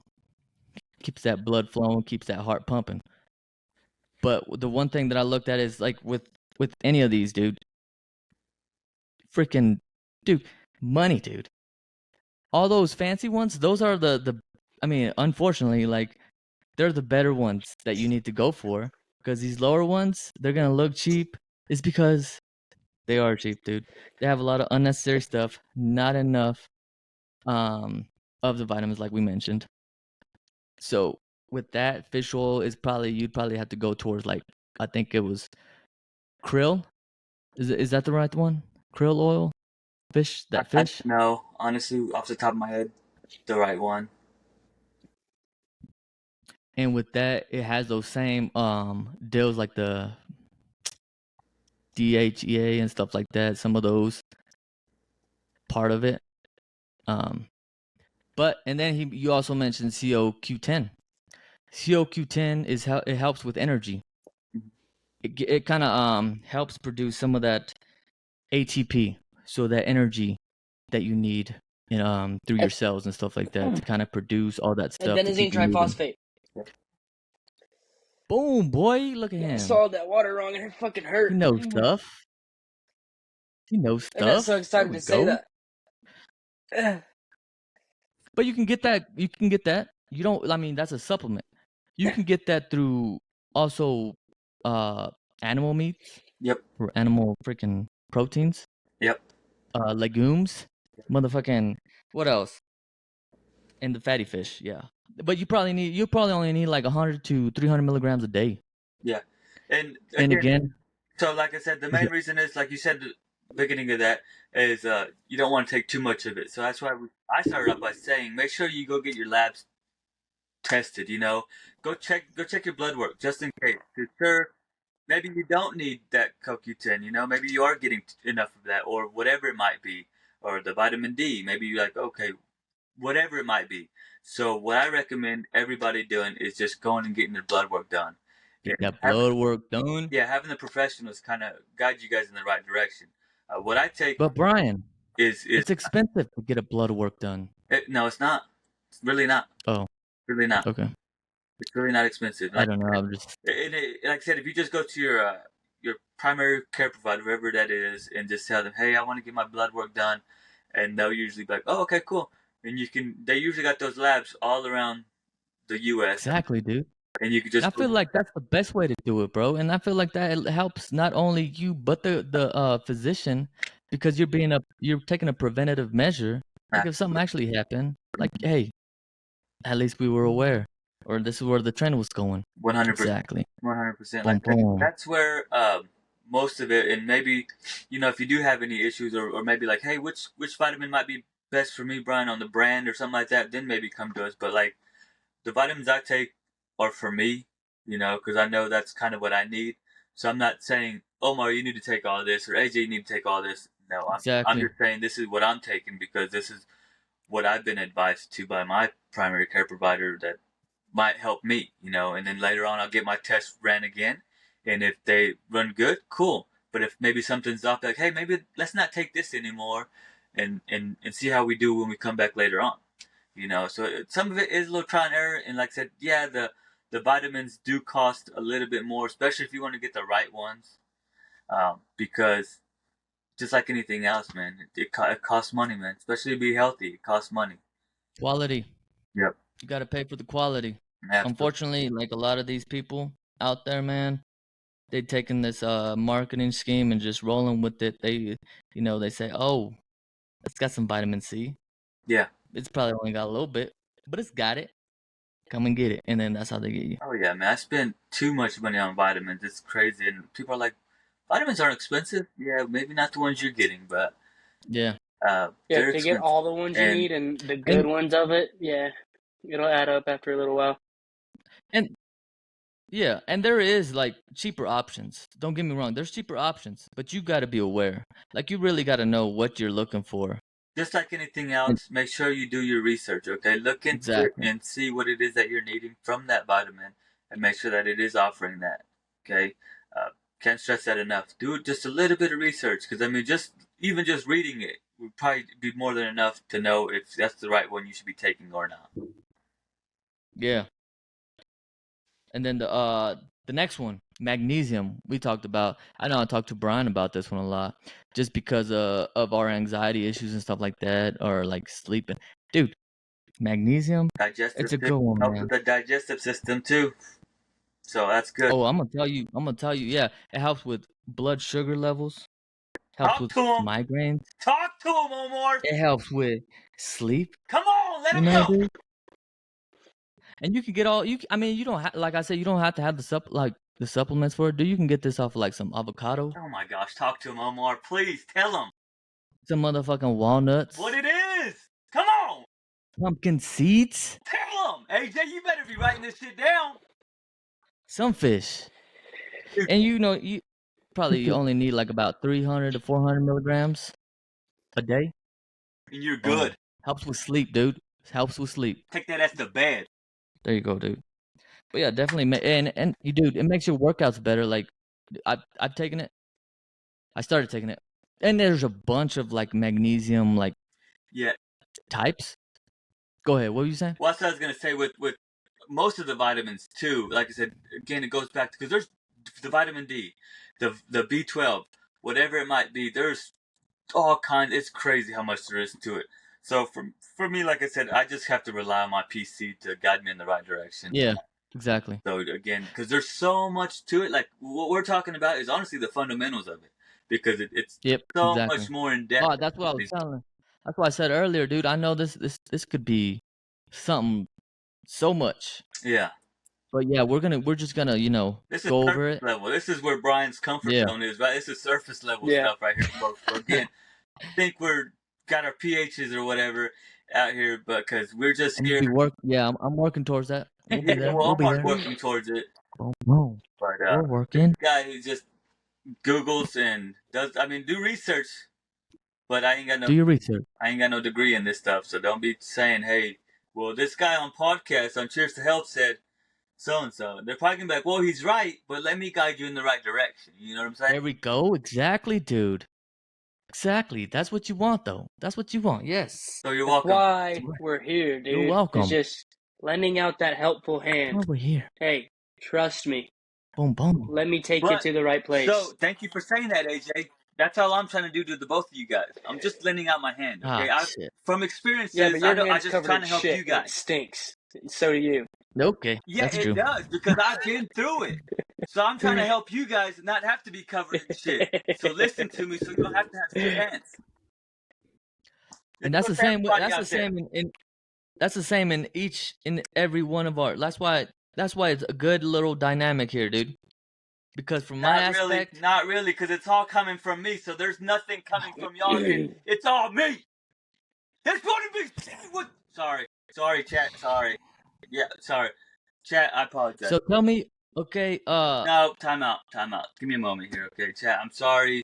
keeps that blood flowing, keeps that heart pumping. But the one thing that I looked at is like with any of these, dude, freaking dude, money, dude. All those fancy ones, those are the I mean, unfortunately, like they're the better ones that you need to go for, because these lower ones, they're gonna look cheap. It's because they are cheap, dude. They have a lot of unnecessary stuff, not enough of the vitamins, like we mentioned. So with that, fish oil is you'd probably have to go towards like, I think it was krill. Is that the right one? Krill oil, fish. I Fish. know, honestly, off the top of my head, the right one. And with that, it has those same deals like the DHEA and stuff like that. Some of those part of it. But and then you also mentioned CoQ10. CoQ10 it helps with energy. It kind of helps produce some of that ATP, so that energy that you need through your cells and stuff like that to kind of produce all that stuff to Adenosine keep you moving. triphosphate. Boom, boy! Look at Yeah, I him. saw that water wrong and it fucking hurt. He knows stuff. He knows I got stuff. so excited to say that. But you can get that. You can get that. You don't. I mean, that's a supplement. You can get that through also animal meats. Yep. Or animal freaking proteins. Yep. Legumes. Motherfucking. What else? And the fatty fish. Yeah. But you probably only need like 100 to 300 milligrams a day. Yeah. And again, so like I said, the main reason is, like you said, the beginning of that is you don't want to take too much of it. So that's why I started off by saying, make sure you go get your labs tested. Go check your blood work just in case. 'Cause sure, maybe you don't need that CoQ10. Maybe you are getting enough of that, or whatever it might be, or the vitamin D. Maybe you're like, okay, whatever it might be. So what I recommend everybody doing is just going and getting their blood work done. Get that blood work done. Yeah, having the professionals kind of guide you guys in the right direction. What I take, But Brian, is it's expensive to get a blood work done. No, it's not. It's really not. Oh, really not. Okay. It's really not expensive. I don't know. I'm just. Like I said, if you just go to your primary care provider, whoever that is, and just tell them, hey, I want to get my blood work done, and they'll usually be like, oh, okay, cool. And they usually got those labs all around the U.S. Exactly, dude. And you could just. I feel like that's the best way to do it, bro. And I feel like that helps not only you but the physician, because you're taking a preventative measure. Like if something actually happened, like hey, at least we were aware, or this is where the trend was going. 100%. Exactly. 100%. Like that's where most of it, and maybe if you do have any issues, or maybe like, hey, which vitamin might be best for me, Brian, on the brand or something like that, then maybe come to us. But like the vitamins I take are for me, because I know that's kind of what I need. So I'm not saying, Omar, you need to take all this, or AJ, you need to take all this. No, I'm just saying this is what I'm taking, because this is what I've been advised to by my primary care provider that might help me, and then later on I'll get my test ran again. And if they run good, cool. But if maybe something's off, like, hey, maybe let's not take this anymore, and see how we do when we come back later on. So some of it is a little trial and error. And like I said, yeah, the vitamins do cost a little bit more, especially if you want to get the right ones, because just like anything else, man, it costs money, man. Especially to be healthy, it costs money. Quality. Yep. You got to pay for the quality. Absolutely. Unfortunately, like a lot of these people out there, man, they taking this marketing scheme and just rolling with it. They say, oh, it's got some vitamin C. Yeah. It's probably only got a little bit, but it's got it. Come and get it. And then that's how they get you. Oh, yeah, man. I spend too much money on vitamins. It's crazy. And people are like, vitamins aren't expensive. Yeah, maybe not the ones you're getting, but yeah. To get all the ones you need and the good ones of it, yeah, it'll add up after a little while. And yeah, and there is like cheaper options. Don't get me wrong. There's cheaper options, but you got to be aware. Like you really got to know what you're looking for. Just like anything else, make sure you do your research, okay? Look into it and see what it is that you're needing from that vitamin, and make sure that it is offering that, okay? Can't stress that enough. Do just a little bit of research, because I mean, just reading it would probably be more than enough to know if that's the right one you should be taking or not. Yeah. And then the next one, magnesium, we talked about. I know I talked to Brian about this one a lot, just because of our anxiety issues and stuff like that, or like sleeping. Dude, magnesium, it's a good one, man. Helps with the digestive system too, so that's good. Oh, I'm gonna tell you. Yeah, it helps with blood sugar levels. Helps with migraines. Talk to him, Omar. It helps with sleep. Come on, let You him know, go. dude. And you can get all you. I mean, you don't have, like I said, you don't have to have the supplements for it. Dude, you can get this off of like some avocado, Oh my gosh, talk to him, Omar. Please tell him some motherfucking walnuts, what it is. Come on, pumpkin seeds, tell him. AJ, you better be writing this shit down. some fish. Dude. And you know, you probably only need like about 300 to 400 milligrams a day. And you're Boom. good. Helps with sleep, dude. Helps with sleep. Take that ass to bed. There you go, dude. But yeah, definitely. And you, dude, it makes your workouts better. Like, I've taken it. I started taking it, and there's a bunch of like magnesium like Yeah. types. Go ahead. What were you saying? Well, that's what I was gonna say with most of the vitamins too. Like I said, again, it goes back to because there's the vitamin D, the B12, whatever it might be. There's all kinds. It's crazy how much there is to it. So for me, like I said, I just have to rely on my PC to guide me in the right direction. Yeah, exactly. So again, because there's so much to it. Like what we're talking about is honestly the fundamentals of it, because it's Yep, so exactly. much more in depth. Oh, that's what I was telling. That's what I said earlier, dude. I know this could be something so much. Yeah. But yeah, we're just gonna, This is go over surface it. level. This is where Brian's comfort Yeah. zone is, right? This is surface level Yeah. stuff right here, folks. So again, I think we're got our PHs or whatever out here, but because we're just And here. Yeah, I'm working towards that. We'll be there. Well, We'll be I'm there. working towards it. Oh, no. But We're working. guy who just Googles and does, I mean, do research, but I ain't got Do your research. no degree in this stuff, so don't be saying, hey, well, this guy on podcast on Cheers to Health said so and so. They're probably gonna be like, well, he's right, but let me guide you in the right direction. You know what I'm saying? There we go. Exactly, dude. Exactly. That's what you want, though. That's what you want. Yes. So you're That's welcome. why we're here, dude. You're welcome. It's just lending out that helpful hand. Over here. Hey, trust me. Boom, boom. Let me take you But- to the right place. So thank you for saying that, AJ. That's all I'm trying to do to the both of you guys. I'm just lending out my hand. Okay, Shit. from experiences, yeah, but your I'm hand's just covered trying in to help shit. you It guys. stinks. So do you. Okay. Yeah, That's it true. does because I've been through it. So I'm trying to help you guys not have to be covered in shit. So listen to me, so you don't have to have shit hands. And that's the It's same. everybody That's out the same that's the same in every one of our. That's why it's a good little dynamic here, dude. Because from my aspect, Not really, because it's all coming from me. So there's nothing coming from y'all. It's all me. That's what it is. Sorry, chat. Sorry. Yeah, sorry, chat. I apologize. so tell me, okay, No, time out. Give me a moment here, okay, chat. I'm sorry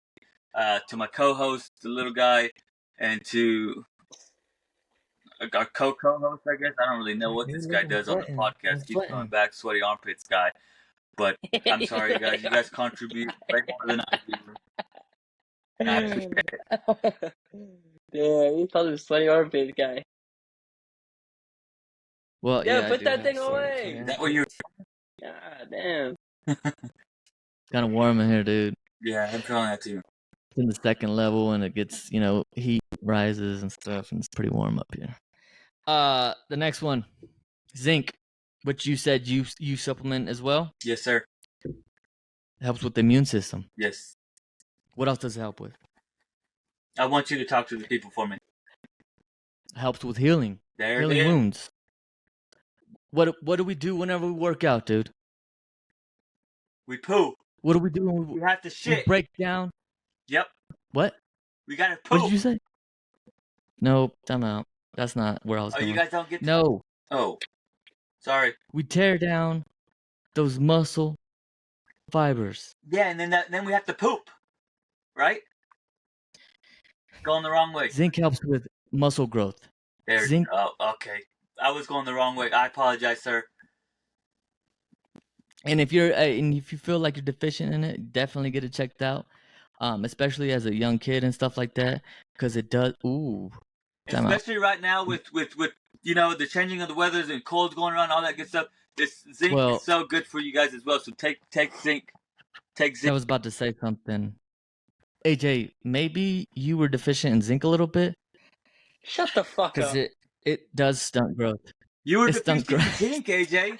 to my co-host, the little guy, and to our co-host, I guess. I don't really know what this guy does on the podcast. Keeps coming back, sweaty armpits guy. But I'm sorry, you guys. You guys contribute way more than I do. And I appreciate it. Yeah, you called him sweaty armpits guy. well, Yeah, yeah, I put do that have thing sort of away. sweaty Is that what you're? God damn. It's kind of warm in here, dude. Yeah, I'm feeling that too. It's in the second level, and it gets, heat rises and stuff, and it's pretty warm up here. The next one, zinc, which you said you supplement as well. Yes, sir. It helps with the immune system. Yes. What else does it help with? I want you to talk to the people for me. It helps with healing There it is. wounds. What do we do whenever we work out, dude? We poo. What do we do when We have to we shit. break down? Yep. What? We gotta What poop. did you say? No, time out. That's not where I was Oh, going. you guys don't get. No, Oh, sorry. we tear down those muscle fibers. Yeah, and then we have to poop, right? Going the wrong way. Zinc helps with muscle growth. There. Zinc. Oh, okay. I was going the wrong way. I apologize, sir. And if you feel like you're deficient in it, definitely get it checked out. Especially as a young kid and stuff like that, because it does. Ooh, time out. Especially right now with the changing of the weathers and colds going around, all that good stuff. This zinc Well- is so good for you guys as well. So take zinc. Take I zinc. was about to say something. AJ, maybe you were deficient in zinc a little bit, Shut the fuck because up. it does stunt growth. You were it's done deficient in great. zinc, AJ.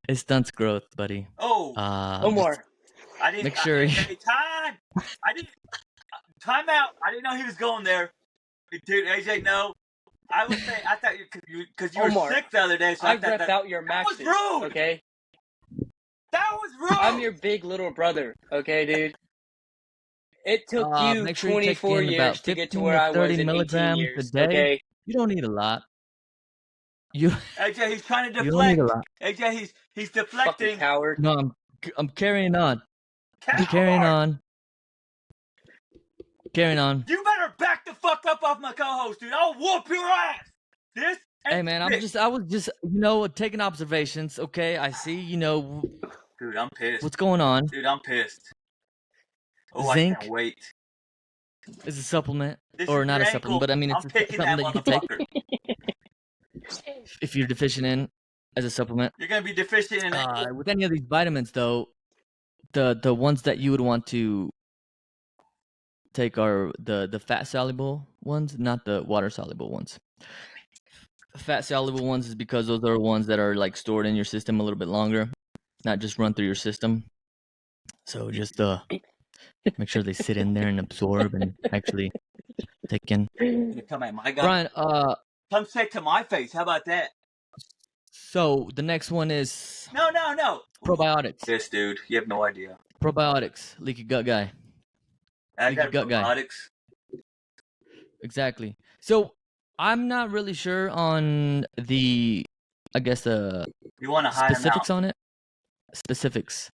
It stunts growth, buddy. Oh, Omar. I didn't. make sure you- Time. I didn't. Time out. I didn't know he was going there. Dude, AJ, no. I would say I thought because you were Omar, sick the other day, so I I thought rep that out your that was maxes. rude. Okay, That was rude. I'm your big little brother. Okay, dude. It took you Make sure you take 24 in years about to get to 15 where to I 30 was in 18 milligrams a years. day. Okay. You don't need a lot. You AJ, he's trying to you don't need deflect. a lot. AJ, he's Fucking deflecting. coward. No, I'm carrying on. I'm Coward. carrying on. Carrying on. You better back the fuck up off my co-host, dude. I'll whoop your ass. This. Hey man, I was just taking observations. Okay, I see Dude, I'm pissed. what's going on. Dude, I'm pissed. Oh, Zinc I can't wait. is a supplement, This or is not your a ankle. supplement, but I mean it's I'm taking something that that you can take motherfucker. if you're deficient in as a supplement. You're gonna be deficient in that. With any of these vitamins, though, the ones that you would want to take are the fat soluble ones, not the water soluble ones. Fat soluble ones is because those are ones that are like stored in your system a little bit longer, not just run through your system. So just make sure they sit in there and absorb and actually take in. You're gonna come at my guy. Brian, Come say it to my face. How about that? so the next one is No. probiotics. This dude, you have no idea. Probiotics, leaky gut guy. I Leaky got gut guy. probiotics. Exactly. So I'm not really sure on the, I guess the You want to hide them specifics out. on it. Specifics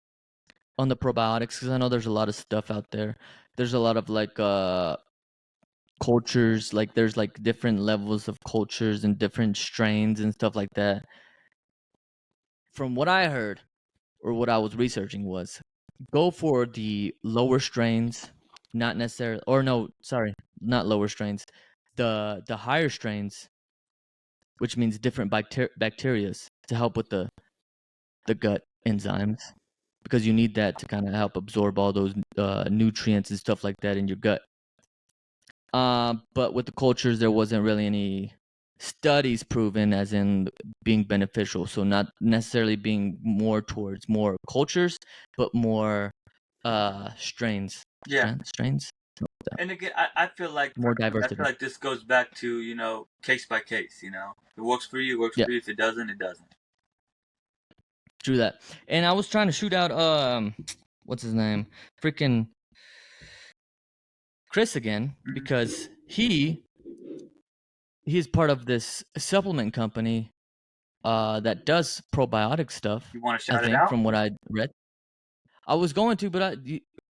on the probiotics, because I know there's a lot of stuff out there. There's a lot of like cultures, like there's like different levels of cultures and different strains and stuff like that. From what I heard, or what I was researching, was go for the lower strains, not necessarily, or no, sorry, not lower strains, the higher strains, which means different bacterias to help with the gut enzymes, because you need that to kind of help absorb all those nutrients and stuff like that in your gut. But with the cultures, there wasn't really any studies proven as in being beneficial. So not necessarily being more towards more cultures, but more strains. Yeah. Strains. And again, I feel like More I diversity. feel like this goes back to case by case. If it works for you, it works for you. If it doesn't, it doesn't. True that. And I was trying to shoot out what's his name? Freaking Chris again, because he's part of this supplement company that does probiotic stuff. You want to I shout think it out? from what I read. I was going to, but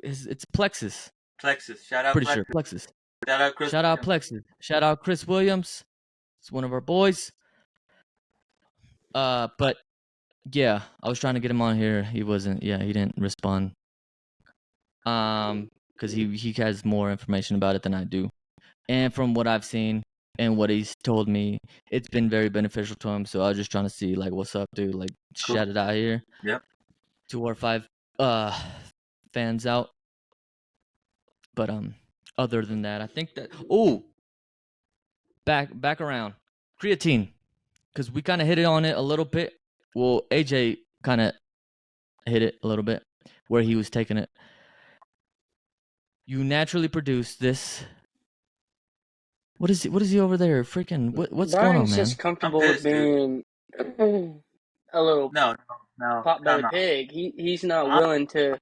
it's Plexus. Plexus. Shout out. Pretty Plexus. sure Plexus. Shout out Chris. Shout out Plexus. Shout out Chris Williams. It's one of our boys. But yeah, I was trying to get him on here. He wasn't. Yeah, he didn't respond. Because he has more information about it than I do, and from what I've seen and what he's told me, it's been very beneficial to him. So I was just trying to see like, what's up, dude? Like, Cool. shout it out here. Yep. 2 or 5 fans out. But other than that, I think that back around creatine, because we kind of hit it on it a little bit. Well, AJ kind of hit it a little bit where he was taking it. You naturally produce this. What is he over there? Freaking what's going on, Brian's man? just comfortable I'm with pissed, dude. being a little No. pot-bellied pig. He's not willing to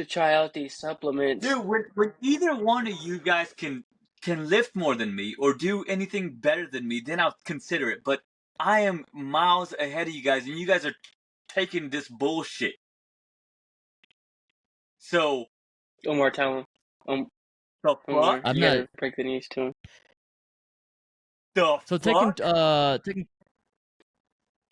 try out these supplements. Dude, when either one of you guys can lift more than me or do anything better than me, then I'll consider it. But I am miles ahead of you guys, and you guys are taking this bullshit. So, Omar, tell him. the Omar, fuck? I'm you not- gotta break the news to him. The So fuck? taking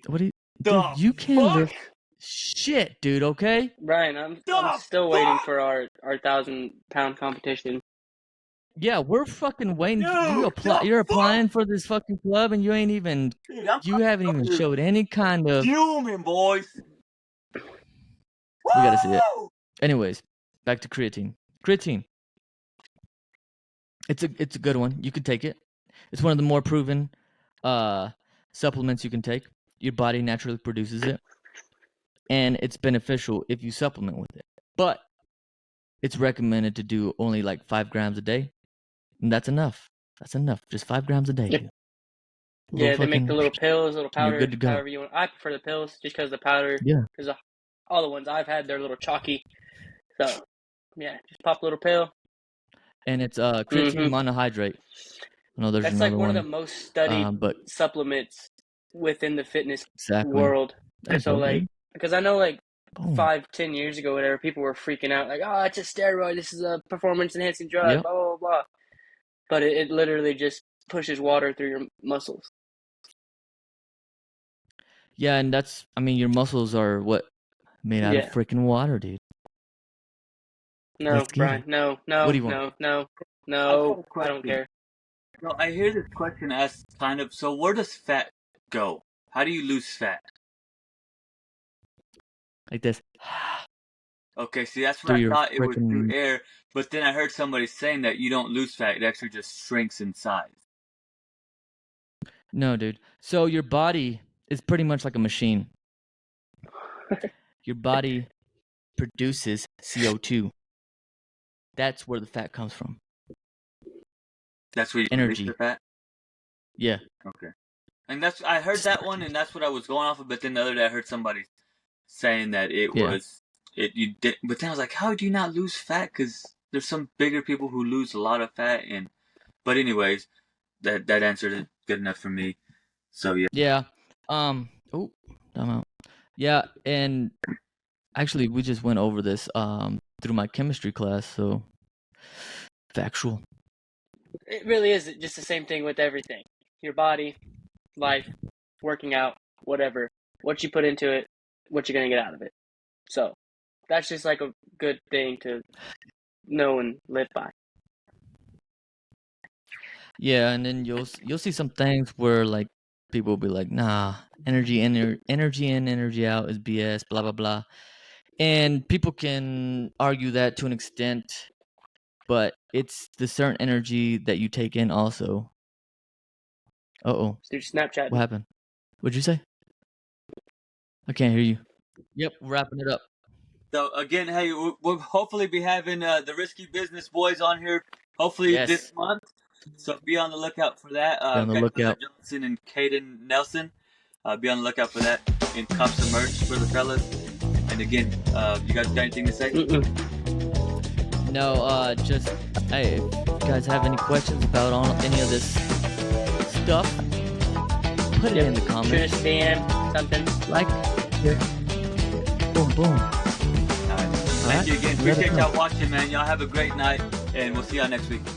what do you The dude, you can't fuck? lift shit, dude, okay? Brian, I'm The still waiting fuck? for our 1,000-pound competition. Yeah, we're fucking waiting. Dude, the You're fuck? applying for this fucking club, and you ain't even. Dude, I'm You haven't even fucking showed any kind of. fuming, boys. We gotta see it. Woo! Anyways, back to creatine. Creatine. It's a good one. You can take it. It's one of the more proven supplements you can take. Your body naturally produces it, and it's beneficial if you supplement with it. But it's recommended to do only like 5 grams a day, and that's enough. That's enough. Just 5 grams a day. Yep. Dude. Yeah, they make the little pills, little and you're powder, good to go. however you want. I prefer the pills just because the powder. Yeah. Because all the ones I've had, they're a little chalky. So, yeah, just pop a little pill. And it's creatine monohydrate. I know there's That's another like one of the most studied but supplements within the fitness exactly. world. There you So, go, like, dude. because I know, like, Boom. 5-10 years ago, whatever, people were freaking out, like, oh, it's a steroid, this is a performance-enhancing drug, Yep. blah, blah, blah. But it literally just pushes water through your muscles. Yeah, and that's, I mean, your muscles are what? Made out of freaking water, dude. No, Let's get Brian, it. no, What do you want? no, I don't care. So I hear this question asked kind of, so where does fat go? How do you lose fat? Like this. Okay, see, that's what Through I your thought it was through freaking- air, but then I heard somebody saying that you don't lose fat, it actually just shrinks in size. No, dude. So your body is pretty much like a machine. Your body produces CO2. That's where the fat comes from. That's where you Energy. release the fat? Yeah. Okay. And that's, I heard that one, and that's what I was going off of, but then the other day I heard somebody saying that it Yeah. was, you did, but then I was like, how do you not lose fat? Because there's some bigger people who lose a lot of fat, and, but anyways, that answered it good enough for me. So yeah. Yeah. Oh, I'm out. Yeah, and actually we just went over this through my chemistry class, so factual. It really is just the same thing with everything. Your body, life, working out, whatever. What you put into it, what you're going to get out of it. So, that's just like a good thing to know and live by. Yeah, and then you'll see some things where like people will be like, nah, energy in, energy out is BS, blah blah blah. And people can argue that to an extent, but it's the certain energy that you take in also. Uh-oh. Dude, Snapchat. What happened? What'd you say? I can't hear you. Yep, we're wrapping it up. So again, hey, we'll hopefully be having the Risky Business Boys on here, hopefully Yes. this month. So be on the lookout for that. Be on the lookout. Johnson and Caden Nelson. Be on the lookout for that. And cop some merch for the fellas. And again, you guys got anything to say? No, just hey, if you guys have any questions about any of this stuff, put it in the Shoot comments. a spam, something. Like, yeah. Boom, boom. Thank you again. Let us Appreciate know. y'all watching, man. Y'all have a great night. And we'll see y'all next week.